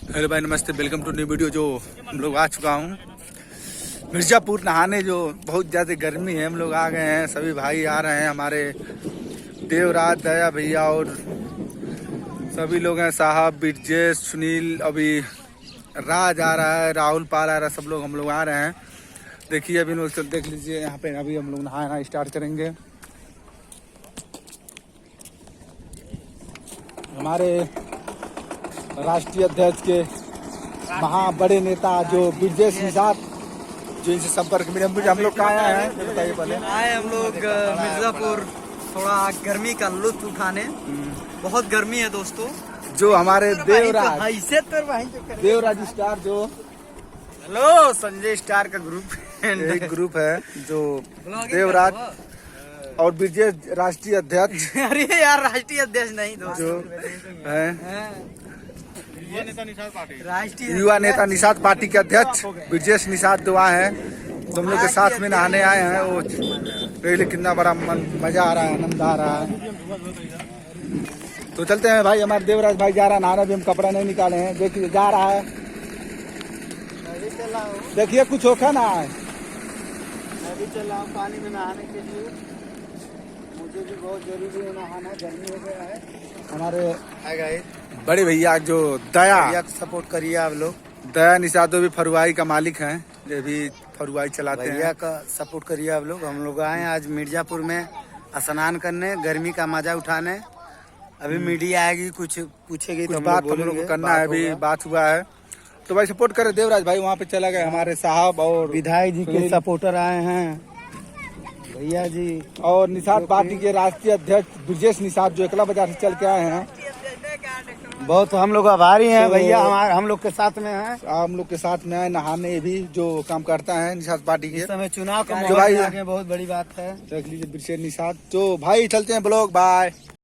Hello भाई, नमस्ते। Welcome to new video. जो हम लोग आ चुका हूँ मिर्जापुर नहाने। जो बहुत ज़्यादा गर्मी है, हम लोग आ गए हैं। सभी भाई आ रहे हैं, हमारे देवराज, दया भैया और सभी लोग हैं। साहब, ब्रिजेश, सुनील, अभी राज आ रहा है, राहुल पाल आ रहा है। सब लोग हम लोग आ रहे हैं। देखिए अभी लोग सब देख लीजिए यहाँ पे। अभी हम लोग नहाना स्टार्ट करेंगे। हमारे राष्ट्रीय अध्यक्ष के बड़े नेता जो ब्रिजेश निषाद, जो इनसे संपर्क में हम लोग कहाँ आए हैं बताइए पहले। आए हम लोग मिर्जापुर थोड़ा गर्मी का लुत्फ उठाने। बहुत गर्मी है दोस्तों। जो हमारे देवराज स्टार, जो हेलो संजय स्टार का ग्रुप एक ग्रुप है, जो देवराज और ब्रिजेश राष्ट्रीय अध्यक्ष। अरे यार, राष्ट्रीय अध्यक्ष नहीं दोस्त, जो है राष्ट्रीय युवा नेता निषाद पार्टी के अध्यक्ष ब्रिजेश निषाद दुआ है। तुम लोग के साथ में नहाने आए हैं। वो देखिए कितना बड़ा मजा आ रहा है, आनंद आ रहा है। तो चलते हैं भाई। हमारे देवराज भाई जा रहा है नहाने। भी हम कपड़ा नहीं निकाले हैं। देखिए जा रहा है। देखिए कुछ होखा ना है। मैं भी चल रहा हूँ पानी में नहाने के लिए। मुझे भी बहुत जरूरी है नहाना, गर्मी हो गया है। हमारे बड़े भैया जो दया, सपोर्ट करिए आप लोग। दया निषाद भी फरुआई का मालिक हैं, जो भी फरुआई चलाते हैं। भैया का सपोर्ट करिए आप लोग। हम लोग आए आज मिर्जापुर में स्नान करने, गर्मी का मजा उठाने। अभी मीडिया आएगी, कुछ पूछेगी तो बात हम लोग को करना है। अभी बात हुआ है तो भाई सपोर्ट करे। देवराज भाई वहाँ पे चला गया। हमारे साहब और विधायक जी के सपोर्टर आए हैं, भैया जी। और निषाद पार्टी के राष्ट्रीय अध्यक्ष ब्रिजेश निषाद, जो एकला बाजार से चल के आए हैं। बहुत हम लोग आभारी हैं। तो भैया हम लोग के साथ में हैं। हम लोग के साथ में नहाने भी जो काम करता है निषाद पार्टी के। इस समय चुनाव का जो भाई आगे बहुत बड़ी बात है। देख लीजिए ब्रिजेश निषाद। तो भाई चलते हैं ब्लॉग। बाय।